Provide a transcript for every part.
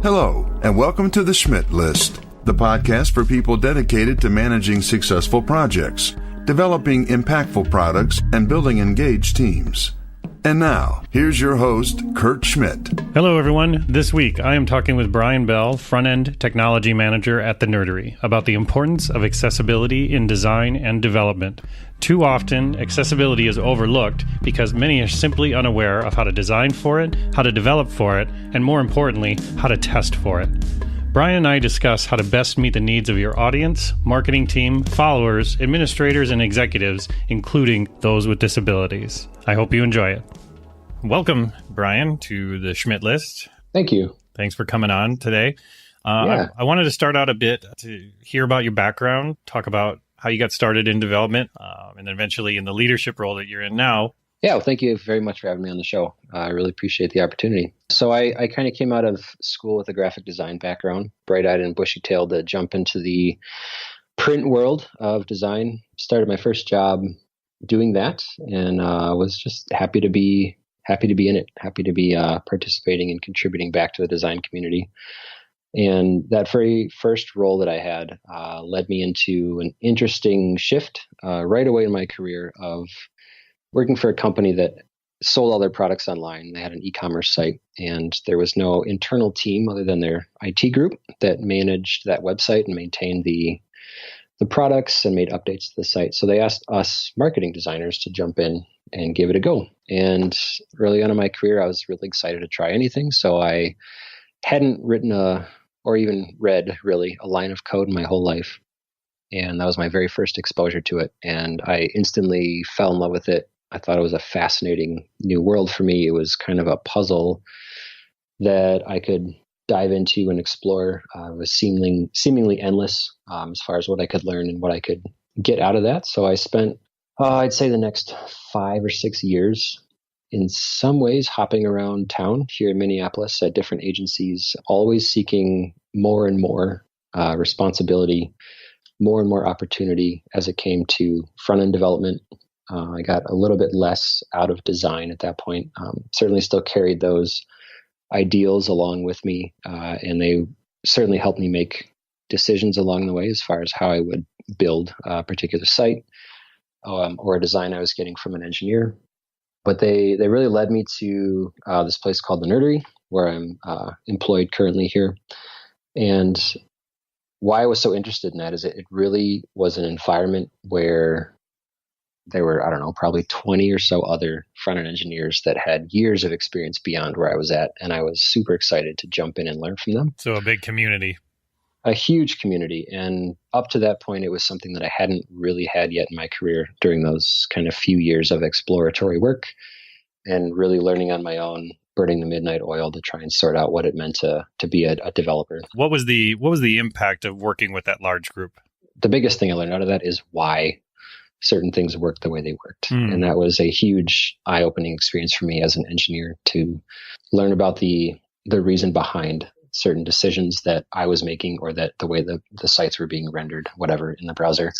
Hello, and welcome to the Schmidt List, the podcast for people dedicated to managing successful projects, developing impactful products, and building engaged teams. And now, here's your host, Kurt Schmidt. Hello, everyone. This week, I am talking with Brian Bell, Front-End Technology Manager at The Nerdery, about the importance of accessibility in design and development. Too often, accessibility is overlooked because many are simply unaware of how to design for it, how to develop for it, and more importantly, how to test for it. Brian and I discuss how to best meet the needs of your audience, marketing team, followers, administrators, and executives, including those with disabilities. I hope you enjoy it. Welcome, Brian, to the Schmidt List. Thank you. Thanks for coming on today. I wanted to start out a bit to hear about your background, talk about how you got started in development, and then eventually in the leadership role that you're in now. Yeah, well, thank you very much for having me on the show. I really appreciate the opportunity. So I kind of came out of school with a graphic design background, bright-eyed and bushy-tailed to jump into the print world of design. Started my first job doing that, and was just happy to be in it, happy to be participating and contributing back to the design community. And that very first role that I had led me into an interesting shift right away in my career of working for a company that sold all their products online. They had an e-commerce site, and there was no internal team other than their IT group that managed that website and maintained the products and made updates to the site. So they asked us marketing designers to jump in and give it a go. And early on in my career, I was really excited to try anything. So I hadn't written or even read really a line of code in my whole life. And that was my very first exposure to it. And I instantly fell in love with it. I thought it was a fascinating new world for me. It was kind of a puzzle that I could dive into and explore. It was seemingly endless as far as what I could learn and what I could get out of that. So I spent, I'd say, the next 5 or 6 years in some ways hopping around town here in Minneapolis at different agencies, always seeking more and more responsibility, more and more opportunity as it came to front-end development. I got a little bit less out of design at that point. Certainly still carried those ideals along with me, and they certainly helped me make decisions along the way as far as how I would build a particular site or a design I was getting from an engineer. But they really led me to this place called The Nerdery, where I'm employed currently here. And why I was so interested in that is it really was an environment where there were, probably 20 or so other front-end engineers that had years of experience beyond where I was at. And I was super excited to jump in and learn from them. So a big community. A huge community. And up to that point, it was something that I hadn't really had yet in my career during those kind of few years of exploratory work and really learning on my own, burning the midnight oil to try and sort out what it meant to be a developer. What was the impact of working with that large group? The biggest thing I learned out of that is why certain things worked the way they worked. And that was a huge eye-opening experience for me as an engineer to learn about the reason behind certain decisions that I was making or that the way the sites were being rendered, whatever, in the browser.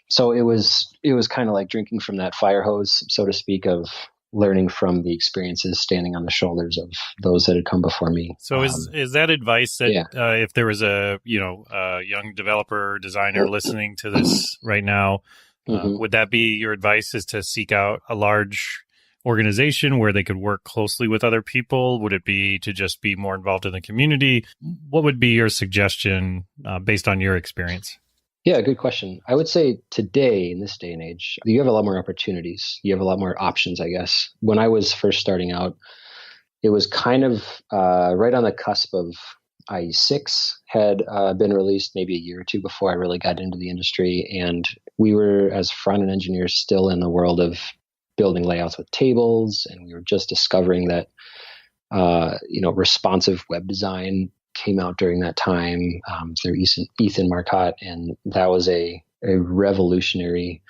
So it was kind of like drinking from that fire hose, so to speak, of learning from the experiences standing on the shoulders of those that had come before me. So is that advice that if there was a young developer or designer listening to this right now, would that be your advice, is to seek out a large organization where they could work closely with other people? Would it be to just be more involved in the community? What would be your suggestion based on your experience? Yeah, good question. I would say today, in this day and age, you have a lot more opportunities. You have a lot more options, I guess. When I was first starting out, it was kind of right on the cusp of IE6 had been released maybe a year or two before I really got into the industry. And we were, as front-end engineers, still in the world of building layouts with tables. And we were just discovering that, responsive web design came out during that time through Ethan Marcotte. And that was a revolutionary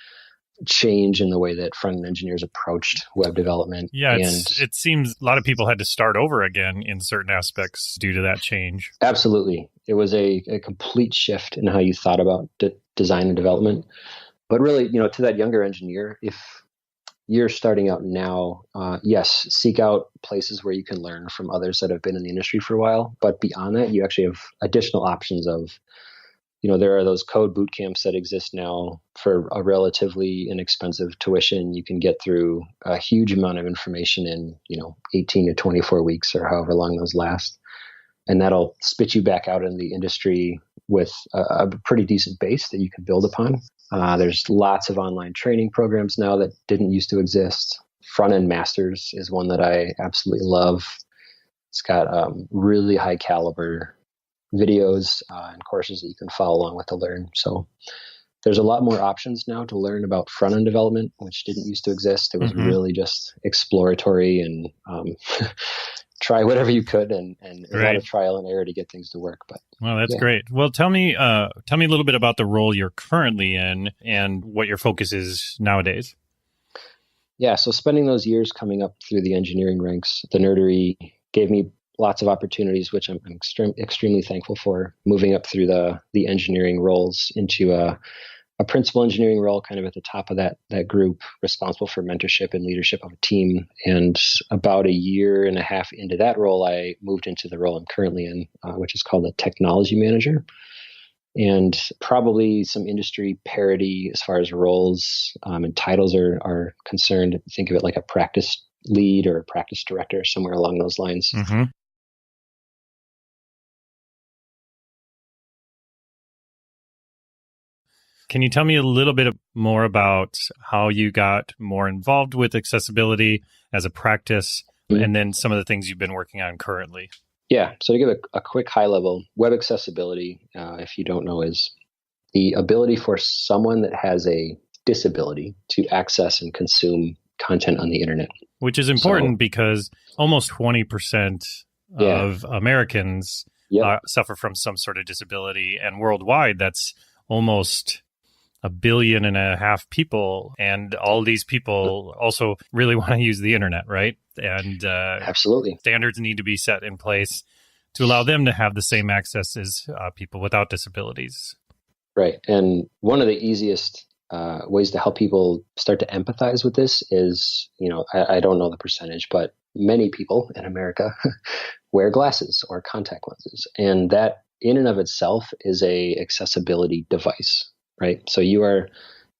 change in the way that front-end engineers approached web development. Yeah, it seems a lot of people had to start over again in certain aspects due to that change. Absolutely. It was a complete shift in how you thought about design and development. But really, to that younger engineer, if you're starting out now, yes, seek out places where you can learn from others that have been in the industry for a while. But beyond that, you actually have additional options of, there are those code boot camps that exist now for a relatively inexpensive tuition. You can get through a huge amount of information in, 18 to 24 weeks or however long those last. And that'll spit you back out in the industry with a pretty decent base that you can build upon. There's lots of online training programs now that didn't used to exist. Front-end Masters is one that I absolutely love. It's got really high caliber videos and courses that you can follow along with to learn. So there's a lot more options now to learn about front-end development, which didn't used to exist. It was really just exploratory and try whatever you could and a lot of trial and error to get things to work. But well, that's great. Well, tell me a little bit about the role you're currently in and what your focus is nowadays. Yeah, so spending those years coming up through the engineering ranks, the Nerdery gave me lots of opportunities, which I'm extremely thankful for, moving up through the engineering roles into a principal engineering role, kind of at the top of that group, responsible for mentorship and leadership of a team. And about a year and a half into that role, I moved into the role I'm currently in, which is called a technology manager. And probably some industry parity as far as roles and titles are concerned. Think of it like a practice lead or a practice director, somewhere along those lines. Mm-hmm. Can you tell me a little bit more about how you got more involved with accessibility as a practice, and then some of the things you've been working on currently? Yeah. So to give a quick high level, web accessibility, if you don't know, is the ability for someone that has a disability to access and consume content on the internet. Which is important because almost 20% of Americans suffer from some sort of disability. And worldwide, that's almost 1.5 billion people. And all these people also really want to use the internet, right? And absolutely, standards need to be set in place to allow them to have the same access as people without disabilities. Right. And one of the easiest ways to help people start to empathize with this is, I don't know the percentage, but many people in America wear glasses or contact lenses. And that in and of itself is a accessibility device, right? So you are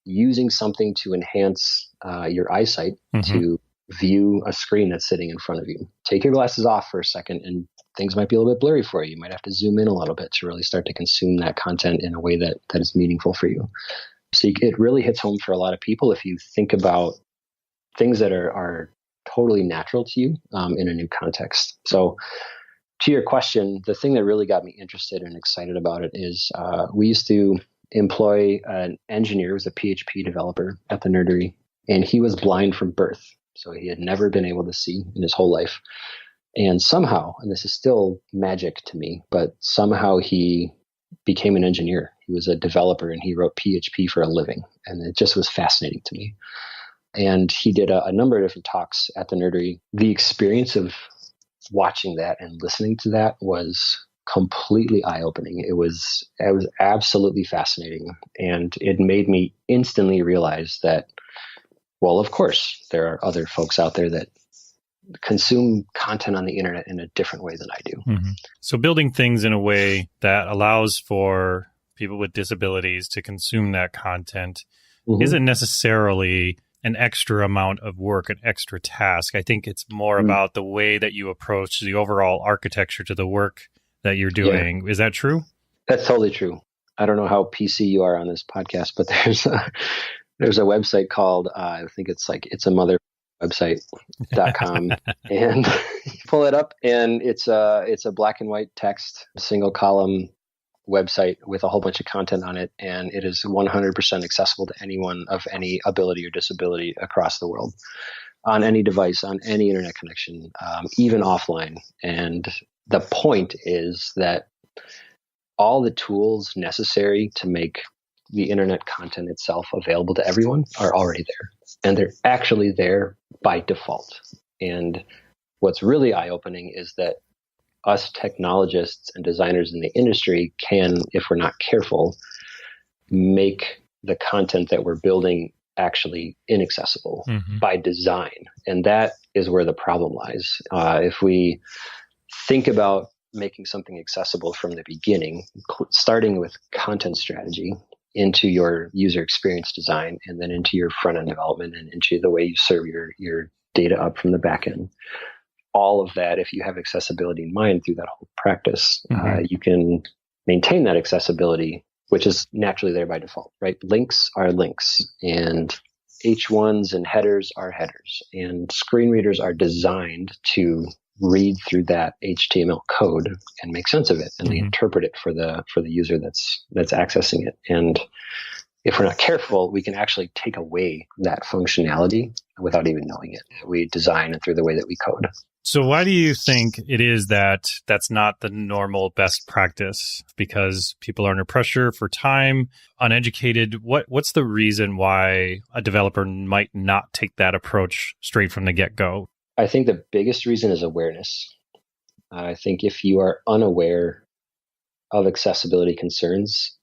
using something to enhance your eyesight to view a screen that's sitting in front of you. Take your glasses off for a second and things might be a little bit blurry for you. You might have to zoom in a little bit to really start to consume that content in a way that is meaningful for you. So it really hits home for a lot of people if you think about things that are totally natural to you in a new context. So to your question, the thing that really got me interested and excited about it is we used to employ an engineer who was a PHP developer at the Nerdery, and he was blind from birth. So he had never been able to see in his whole life. And somehow, and this is still magic to me, but somehow he became an engineer. He was a developer and he wrote PHP for a living. And it just was fascinating to me. And he did a number of different talks at the Nerdery. The experience of watching that and listening to that was completely eye-opening. It was absolutely fascinating. And it made me instantly realize that, well, of course, there are other folks out there that consume content on the internet in a different way than I do. Mm-hmm. So building things in a way that allows for people with disabilities to consume that content isn't necessarily an extra amount of work, an extra task. I think it's more about the way that you approach the overall architecture to the work that you're doing. Yeah. Is that true? That's totally true. I don't know how PC you are on this podcast, but there's a website called, I think it's like It's a Mother website.com and you pull it up and it's a black and white text, single column website with a whole bunch of content on it. And it is 100% accessible to anyone of any ability or disability across the world on any device, on any internet connection, even offline. And the point is that all the tools necessary to make the internet content itself available to everyone are already there. And they're actually there by default. And what's really eye-opening is that us technologists and designers in the industry can, if we're not careful, make the content that we're building actually inaccessible by design. And that is where the problem lies. If we think about making something accessible from the beginning, starting with content strategy into your user experience design, and then into your front end development and into the way you serve your data up from the back end. All of that, if you have accessibility in mind through that whole practice, you can maintain that accessibility, which is naturally there by default, right? Links are links, and H1s and headers are headers, and screen readers are designed to read through that HTML code and make sense of it, and they interpret it for the user that's accessing it. And if we're not careful, we can actually take away that functionality without even knowing it. We design it through the way that we code. So why do you think it is that that's not the normal best practice? Because people are under pressure for time, uneducated. What's the reason why a developer might not take that approach straight from the get-go? I think the biggest reason is awareness. I think if you are unaware of accessibility concerns,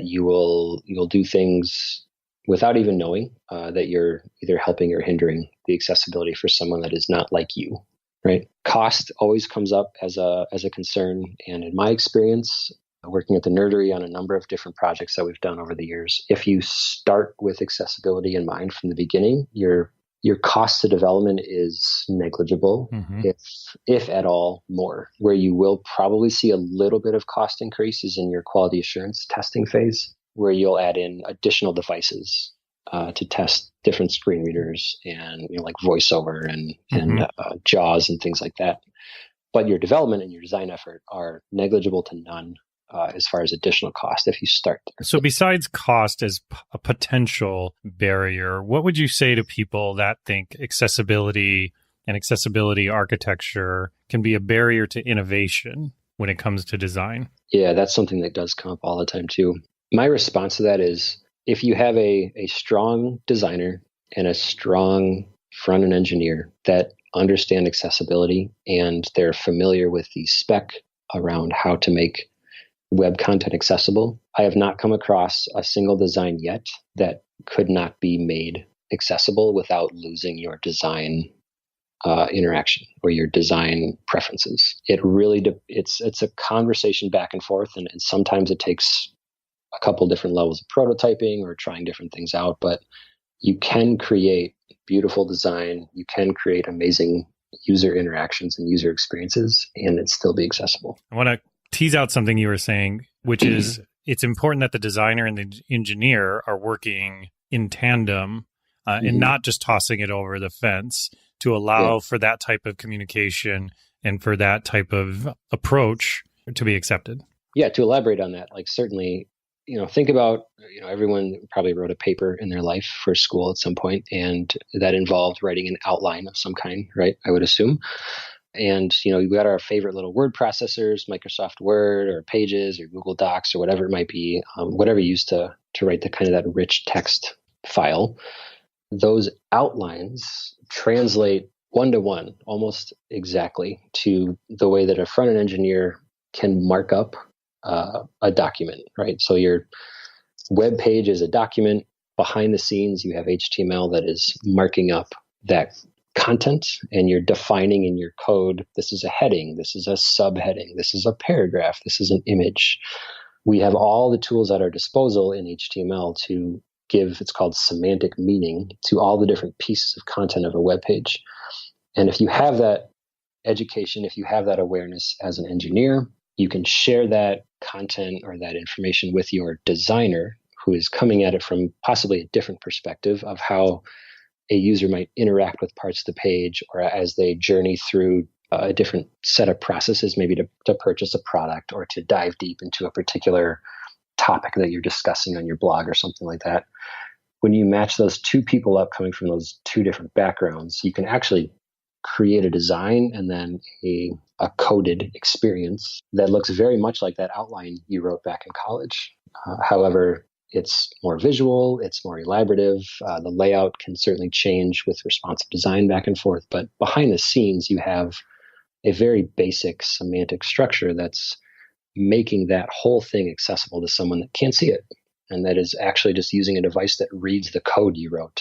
you'll do things without even knowing that you're either helping or hindering the accessibility for someone that is not like you. Right? Cost always comes up as a concern. And in my experience, working at the Nerdery on a number of different projects that we've done over the years, if you start with accessibility in mind from the beginning, your cost to development is negligible, if at all more. Where you will probably see a little bit of cost increase is in your quality assurance testing phase, where you'll add in additional devices to test different screen readers and like VoiceOver and JAWS and things like that. But your development and your design effort are negligible to none as far as additional cost if you start there. So besides cost as a potential barrier, what would you say to people that think accessibility and accessibility architecture can be a barrier to innovation when it comes to design? Yeah, that's something that does come up all the time too. My response to that is, if you have a strong designer and a strong front-end engineer that understand accessibility and they're familiar with the spec around how to make web content accessible, I have not come across a single design yet that could not be made accessible without losing your design interaction or your design preferences. It really it's a conversation back and forth, and sometimes it takes a couple different levels of prototyping or trying different things out, but you can create beautiful design, you can create amazing user interactions and user experiences, and it still be accessible. I want to tease out something you were saying, which is it's important that the designer and the engineer are working in tandem and not just tossing it over the fence to allow for that type of communication and for that type of approach to be accepted. Yeah, to elaborate on that, like certainly, think about, everyone probably wrote a paper in their life for school at some point, and that involved writing an outline of some kind, right? I would assume. And, we got our favorite little word processors, Microsoft Word or Pages or Google Docs or whatever it might be, whatever you use to write the kind of that rich text file. Those outlines translate one-to-one almost exactly to the way that a front-end engineer can mark up a document, right? So your web page is a document. Behind the scenes, you have HTML that is marking up that content, and you're defining in your code, this is a heading, this is a subheading, this is a paragraph, this is an image. We have all the tools at our disposal in HTML to give, it's called semantic meaning, to all the different pieces of content of a web page. And if you have that education, if you have that awareness as an engineer, you can share that content or that information with your designer, who is coming at it from possibly a different perspective of how a user might interact with parts of the page, or as they journey through a different set of processes, maybe to purchase a product or to dive deep into a particular topic that you're discussing on your blog or something like that. When you match those two people up coming from those two different backgrounds, you can actually create a design and then a coded experience that looks very much like that outline you wrote back in college. However, it's more visual, it's more elaborative. The layout can certainly change with responsive design back and forth, but behind the scenes, you have a very basic semantic structure that's making that whole thing accessible to someone that can't see it. and that is actually just using a device that reads the code you wrote.